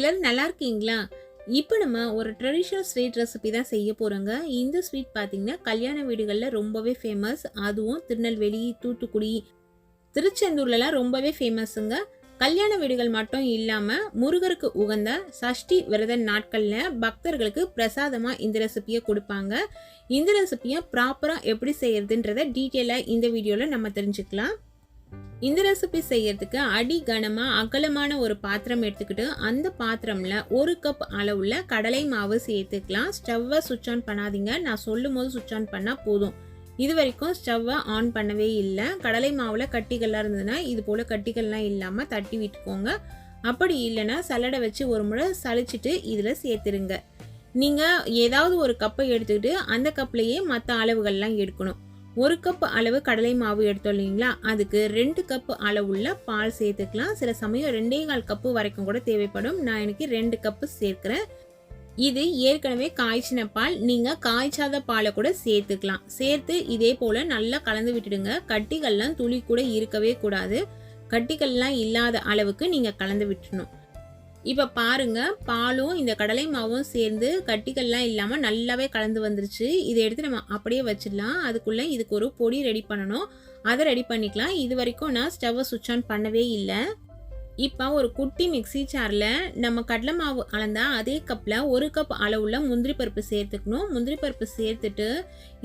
எல்லாரும் நல்லா இருக்கீங்களா? இப்போ நம்ம ஒரு ட்ரெடிஷனல் ஸ்வீட் ரெசிபி தான் செய்ய போகிறோங்க. இந்த ஸ்வீட் பார்த்தீங்கன்னா கல்யாண வீடுகளில் ரொம்பவே ஃபேமஸ். அதுவும் திருநெல்வேலி, தூத்துக்குடி, திருச்செந்தூர்லலாம் ரொம்பவே ஃபேமஸுங்க. கல்யாண வீடுகள் மட்டும் இல்லாமல் முருகருக்கு உகந்த சஷ்டி விரத நாட்களில் பக்தர்களுக்கு பிரசாதமாக இந்த ரெசிபியை கொடுப்பாங்க. இந்த ரெசிபியை ப்ராப்பராக எப்படி செய்யறதுன்றதை டீட்டெயிலாக இந்த வீடியோவில் நம்ம தெரிஞ்சுக்கலாம். இந்த ரெசிபி செய்யறதுக்கு அடி கனமா அகலமான ஒரு பாத்திரம் எடுத்துக்கிட்டு அந்த பாத்திரம்ல 1 கப் அளவுள்ள கடலை மாவு சேர்த்துக்கலாம். ஸ்டவ்வை சுவிட்ச் ஆன் பண்ணாதீங்க. நான் சொல்லும் போது சுவிட்ச் ஆன் பண்ணா போதும். இது வரைக்கும் ஸ்டவ்வை ஆன் பண்ணவே இல்லை. கடலை மாவுல கட்டிகள்லாம் இருந்ததுன்னா இது போல கட்டிகள்லாம் இல்லாம தட்டி விட்டுக்கோங்க. அப்படி இல்லைன்னா சல்லடை வச்சு ஒரு முறை சலிச்சிட்டு இதுல சேர்த்துருங்க. நீங்க ஏதாவது ஒரு கப்பை எடுத்துக்கிட்டு அந்த கப்லயே மற்ற அளவுகள்லாம் எடுக்கணும். 1 கப் அளவு கடலை மாவு எடுத்தோம் இல்லைங்களா, அதுக்கு 2 கப் அளவுள்ள பால் சேர்த்துக்கலாம். சில சமயம் 2.25 கப்பு வரைக்கும் கூட தேவைப்படும். நான் எனக்கு 2 கப்பு சேர்க்கிறேன். இது ஏற்கனவே காய்ச்சின பால். நீங்க காய்ச்சாத பாலை கூட சேர்த்துக்கலாம். சேர்த்து இதே போல நல்லா கலந்து விட்டுடுங்க. கட்டிகள்லாம் துளி கூட இருக்கவே கூடாது. கட்டிகள்லாம் இல்லாத அளவுக்கு நீங்க கலந்து விட்டுணும். இப்போ பாருங்க, பாலும் இந்த கடலை மாவும் சேர்ந்து கட்டிகள்லாம் இல்லாமல் நல்லாவே கலந்து வந்துருச்சு. இதை எடுத்து நம்ம அப்படியே வச்சிடலாம். அதுக்குள்ளே இதுக்கு ஒரு பொடி ரெடி பண்ணணும். அதை ரெடி பண்ணிக்கலாம். இது வரைக்கும் நான் ஸ்டவ்வை சுவிட்ச் ஆன் பண்ணவே இல்லை. இப்போ ஒரு குட்டி மிக்சி ஜாரில் நம்ம கடலை மாவு அளந்தா அதே கப்பில் 1 கப் அளவுள்ள முந்திரி பருப்பு சேர்த்துக்கணும். முந்திரி பருப்பு சேர்த்துட்டு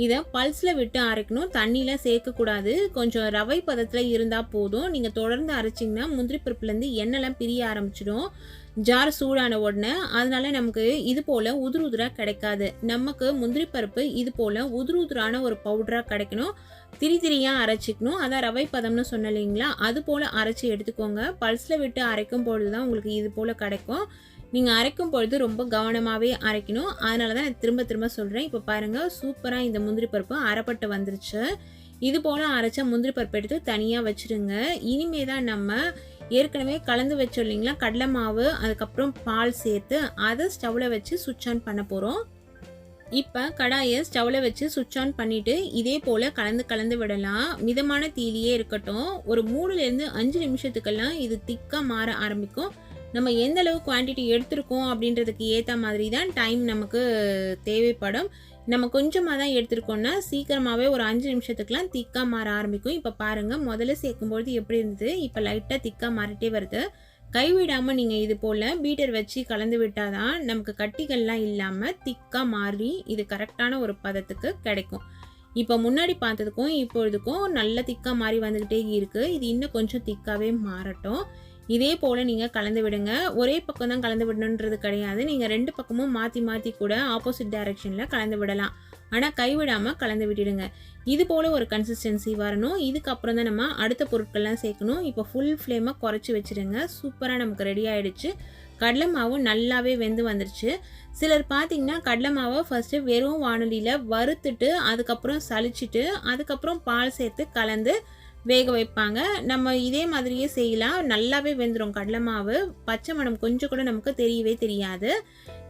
இதை பல்ஸில் விட்டு அரைக்கணும். தண்ணியில் சேர்க்கக்கூடாது. கொஞ்சம் ரவை பதத்தில் இருந்தால் போதும். நீங்கள் தொடர்ந்து அரைச்சிங்கன்னா முந்திரி பருப்புலேருந்து எண்ணெய்லாம் பிரிய ஆரம்பிச்சிடும். ஜார் சூடான உடனே. அதனால நமக்கு இது போல் உதிரு உதிராக கிடைக்காது. நமக்கு முந்திரி பருப்பு இது போல் உதிரு உதிரான ஒரு பவுடராக கிடைக்கணும். திரியாக அரைச்சிக்கணும். அதான் ரவை பதம்னு சொன்ன இல்லைங்களா, அது போல் அரைச்சி எடுத்துக்கோங்க. பல்ஸில் விட்டு அரைக்கும் பொழுது தான் உங்களுக்கு இது போல் கிடைக்கும். நீங்கள் அரைக்கும் பொழுது ரொம்ப கவனமாகவே அரைக்கணும். அதனால தான் நான் திரும்ப திரும்ப சொல்கிறேன். இப்போ பாருங்கள், சூப்பராக இந்த முந்திரி பருப்பு அரைப்பட்டு வந்துருச்சு. இது போல் அரைச்ச முந்திரி பருப்பு எடுத்து தனியாக வச்சுருங்க. இனிமே தான் நம்ம ஏற்கனவே கலந்து வச்சோம் இல்லைங்களா கடலை மாவு, அதுக்கப்புறம் பால் சேர்த்து அதை ஸ்டவ்வில் வச்சு சுவிட்ச் ஆன் பண்ண போகிறோம். இப்போ கடாயை ஸ்டவ்வில் வச்சு சுவிட்ச் ஆன் பண்ணிவிட்டு இதே போல் கலந்து விடலாம். மிதமான தீயிலேயே இருக்கட்டும். ஒரு 3லேருந்து 5 நிமிஷத்துக்கெல்லாம் இது திக்காக மாற ஆரம்பிக்கும். நம்ம எந்த அளவு குவான்டிட்டி எடுத்திருக்கோம் அப்படின்றதுக்கு ஏற்ற மாதிரி தான் டைம் நமக்கு தேவைப்படும். நம்ம கொஞ்சமாக தான் எடுத்துருக்கோம்னா சீக்கிரமாகவே ஒரு 5 நிமிஷத்துக்குலாம் திக்காக மாற ஆரம்பிக்கும். இப்போ பாருங்கள், முதல்ல சேர்க்கும்பொழுது எப்படி இருந்தது, இப்போ லைட்டாக திக்காக மாறிட்டே வருது. கைவிடாமல் நீங்கள் இது போல் பீட்டர் வச்சு கலந்து விட்டால் தான் நமக்கு கட்டிகள்லாம் இல்லாமல் திக்காக மாறி இது கரெக்டான ஒரு பதத்துக்கு கிடைக்கும். இப்போ முன்னாடி பார்த்ததுக்கும் இப்பொழுதுக்கும் நல்ல திக்காக மாறி வந்துக்கிட்டே இருக்குது. இது இன்னும் கொஞ்சம் திக்காகவே மாறட்டும். இதே போல் நீங்கள் கலந்து விடுங்க. ஒரே பக்கம் தான் கலந்து விடணுன்றது கிடையாது. நீங்கள் 2 பக்கமும் மாற்றி கூட ஆப்போசிட் டைரெக்ஷனில் கலந்து விடலாம். ஆனால் கைவிடாமல் கலந்து விட்டுடுங்க. இது போல் ஒரு கன்சிஸ்டன்சி வரணும். இதுக்கப்புறம் தான் நம்ம அடுத்த பொருட்கள்லாம் சேர்க்கணும். இப்போ ஃபுல் ஃப்ளேமாக குறைச்சி வச்சுடுங்க. சூப்பராக நமக்கு ரெடி ஆகிடுச்சு. கடலை மாவு நல்லாவே வெந்து வந்துருச்சு. சிலர் பார்த்தீங்கன்னா கடலை மாவை ஃபஸ்ட்டு வெறும் வானொலியில் வறுத்துட்டு அதுக்கப்புறம் சலிச்சிட்டு அதுக்கப்புறம் பால் சேர்த்து கலந்து வேக வைப்பாங்க. நம்ம இதே மாதிரியே செய்யலாம். நல்லாவே வெந்துடும் கடலை மாவு. பச்சை மணம் கொஞ்சம் கூட நமக்கு தெரியவே தெரியாது.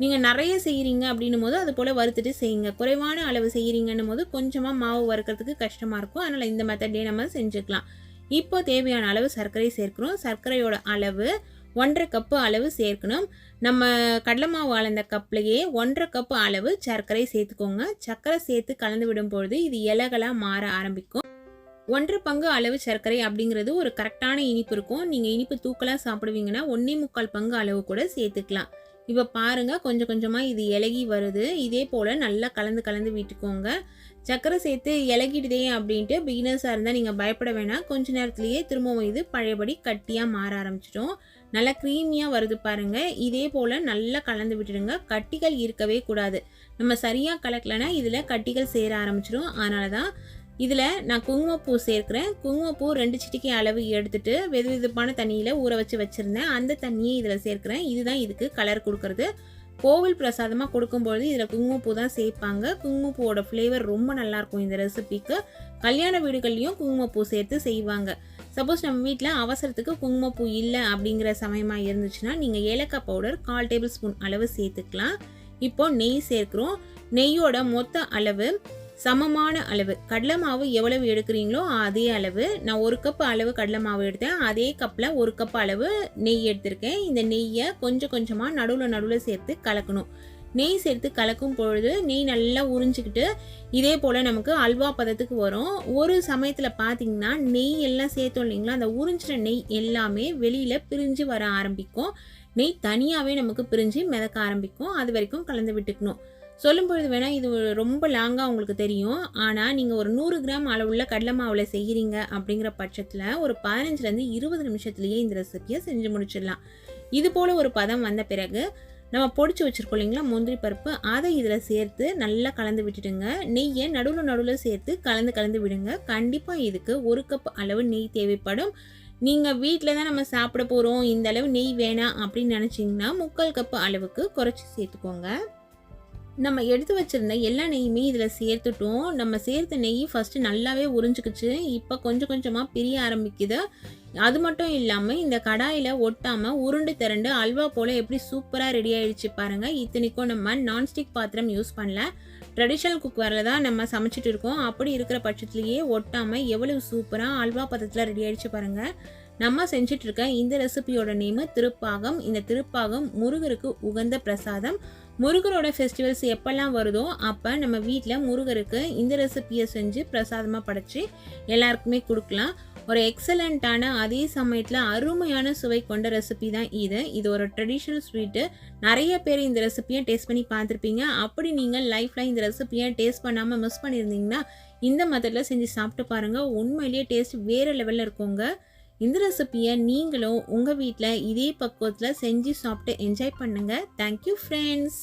நீங்கள் நிறைய செய்கிறீங்க அப்படின்னும் போது அது போல் வறுத்துட்டு செய்யுங்க. குறைவான அளவு செய்கிறீங்கன்னும் போது கொஞ்சமாக மாவு வறுக்கிறதுக்கு கஷ்டமாக இருக்கும். அதனால் இந்த மெத்தட்லேயே நம்ம செஞ்சுக்கலாம். இப்போ தேவையான அளவு சர்க்கரை சேர்க்கிறோம். சர்க்கரையோட அளவு 1.5 கப்பு அளவு சேர்க்கணும். நம்ம கடலை மாவு அளந்த கப்லேயே 1.5 கப்பு அளவு சர்க்கரை சேர்த்துக்கோங்க. சர்க்கரை சேர்த்து கலந்து விடும்பொழுது இது இலகலாக மாற ஆரம்பிக்கும். 1.5 பங்கு அளவு சர்க்கரை அப்படிங்கிறது ஒரு கரெக்டான இனிப்பு இருக்கும். நீங்கள் இனிப்பு தூக்கலாக சாப்பிடுவீங்கன்னா 1.25 பங்கு அளவு கூட சேர்த்துக்கலாம். இப்போ பாருங்கள், கொஞ்சம் கொஞ்சமாக இது இலகி வருது. இதே போல் நல்லா கலந்து விட்டுக்கோங்க. சர்க்கரை சேர்த்து இலகிடுதே அப்படின்ட்டு பிகினர்ஸாக இருந்தால் நீங்கள் பயப்பட வேணாம். கொஞ்ச நேரத்துலேயே திரும்பவும் இது பழையபடி கட்டியாக மாற ஆரம்பிச்சிடும். நல்லா க்ரீமியாக வருது பாருங்கள். இதே போல் நல்லா கலந்து விட்டுடுங்க. கட்டிகள் இருக்கவே கூடாது. நம்ம சரியாக கலக்கலைன்னா இதில் கட்டிகள் சேர ஆரம்பிச்சிடும். அதனால தான் இதில் நான் குங்குமப்பூ சேர்க்கிறேன். குங்குமப்பூ 2 சிட்டிகை அளவு எடுத்துட்டு வெதுவெதுப்பான தண்ணியில் ஊற வச்சுருந்தேன். அந்த தண்ணியை இதில் சேர்க்கிறேன். இதுதான் இதுக்கு கலர் கொடுக்கறது. கோவில் பிரசாதமாக கொடுக்கும்பொழுது இதில் குங்குமப்பூ தான் சேர்ப்பாங்க. குங்குமப்பூவோட ஃப்ளேவர் ரொம்ப நல்லாயிருக்கும் இந்த ரெசிபிக்கு. கல்யாண வீடுகள்லையும் குங்குமப்பூ சேர்த்து செய்வாங்க. சப்போஸ் நம்ம வீட்டில் அவசரத்துக்கு குங்குமப்பூ இல்லை அப்படிங்கிற சமயமாக இருந்துச்சுன்னா நீங்கள் ஏலக்காய் பவுடர் 1/4 டேபிள் ஸ்பூன் அளவு சேர்த்துக்கலாம். இப்போ நெய் சேர்க்கிறோம். நெய்யோட மொத்த அளவு சமமான அளவு கடலை மாவு எவ்வளவு எடுக்கிறீங்களோ அதே அளவு, நான் 1 கப் அளவு கடலை மாவு எடுத்தேன். அதே கப்பில் 1 கப் அளவு நெய் எடுத்திருக்கேன். இந்த நெய்யை கொஞ்சம் கொஞ்சமாக நடுவில் சேர்த்து கலக்கணும். நெய் சேர்த்து கலக்கும் பொழுது நெய் நல்லா உறிஞ்சிக்கிட்டு இதே போல் நமக்கு அல்வா பதத்துக்கு வரும். ஒரு சமயத்தில் பார்த்தீங்கன்னா நெய் எல்லாம் சேர்த்தோம் இல்லைங்களா, அந்த உறிஞ்சின நெய் எல்லாமே வெளியில் பிரிஞ்சு வர ஆரம்பிக்கும். நெய் தனியாகவே நமக்கு பிரிஞ்சு மிதக்க ஆரம்பிக்கும். அது வரைக்கும் கலந்து விட்டுக்கணும். சொல்லும் பொழுது வேணால் இது ரொம்ப லாங்காக உங்களுக்கு தெரியும். ஆனால் நீங்கள் ஒரு 100 கிராம் அளவுள்ள கடலை மாவில் செய்கிறீங்க அப்படிங்கிற பட்சத்தில் ஒரு 15லேருந்து 20 நிமிஷத்துலேயே இந்த ரெசிபியை செஞ்சு முடிச்சிடலாம். இது போல் ஒரு பதம் வந்த பிறகு நம்ம பொடிச்சு வச்சுருக்கோம் இல்லைங்களா முந்திரி பருப்பு, அதை இதில் சேர்த்து நல்லா கலந்து விட்டுடுங்க. நெய்யை நடுவில் சேர்த்து கலந்து விடுங்க. கண்டிப்பாக இதுக்கு 1 கப் அளவு நெய் தேவைப்படும். நீங்கள் வீட்டில் தான் நம்ம சாப்பிட போகிறோம், இந்த அளவு நெய் வேணாம் அப்படின்னு நினச்சிங்கன்னா 3/4 கப் அளவுக்கு குறைச்சி சேர்த்துக்கோங்க. நம்ம எடுத்து வச்சுருந்த எல்லா நெய்யுமே இதில் சேர்த்துட்டோம். நம்ம சேர்த்த நெய் ஃபஸ்ட்டு நல்லாவே உறிஞ்சிக்கிச்சு. இப்போ கொஞ்சம் கொஞ்சமாக பிரிய ஆரம்பிக்குது. அது மட்டும் இல்லாமல் இந்த கடாயில் ஒட்டாமல் உருண்டு திரண்டு அல்வா போல் எப்படி சூப்பராக ரெடி ஆகிடுச்சு பாருங்கள். இத்தனைக்கும் நம்ம நான்ஸ்டிக் பாத்திரம் யூஸ் பண்ணல, ட்ரெடிஷ்னல் குக்வேரில் தான் நம்ம சமைச்சிட்டு இருக்கோம். அப்படி இருக்கிற பட்சத்துலேயே ஒட்டாமல் எவ்வளவு சூப்பராக அல்வா பதத்தில் ரெடி ஆகிடுச்சு பாருங்கள். நம்ம செஞ்சிட்டு இருக்க இந்த ரெசிபியோட நேமு திருப்பாகம். இந்த திருப்பாகம் முருகருக்கு உகந்த பிரசாதம். முருகரோட ஃபெஸ்டிவல்ஸ் எப்பெல்லாம் வருதோ அப்போ நம்ம வீட்டில் முருகருக்கு இந்த ரெசிபியை செஞ்சு பிரசாதமாக படைச்சி எல்லாருக்குமே கொடுக்கலாம். ஒரு எக்ஸலண்ட்டான அதே சமயத்தில் அருமையான சுவை கொண்ட ரெசிபி தான் இது. இது ஒரு ட்ரெடிஷ்னல் ஸ்வீட்டு. நிறைய பேர் இந்த ரெசிபியை டேஸ்ட் பண்ணி பார்த்துருப்பீங்க. அப்படி நீங்கள் லைஃப்பில் இந்த ரெசிபியை டேஸ்ட் பண்ணாமல் மிஸ் பண்ணியிருந்தீங்கன்னா இந்த மெத்தடில் செஞ்சு சாப்பிட்டு பாருங்கள். உண்மையிலேயே டேஸ்ட் வேறு லெவலில் இருக்குங்க. இந்த ரெசிபியை நீங்களும் உங்கள் வீட்டில் இதே பக்குவத்தில் செஞ்சு சாப்பிட்டு என்ஜாய் பண்ணுங்கள். Thank you friends.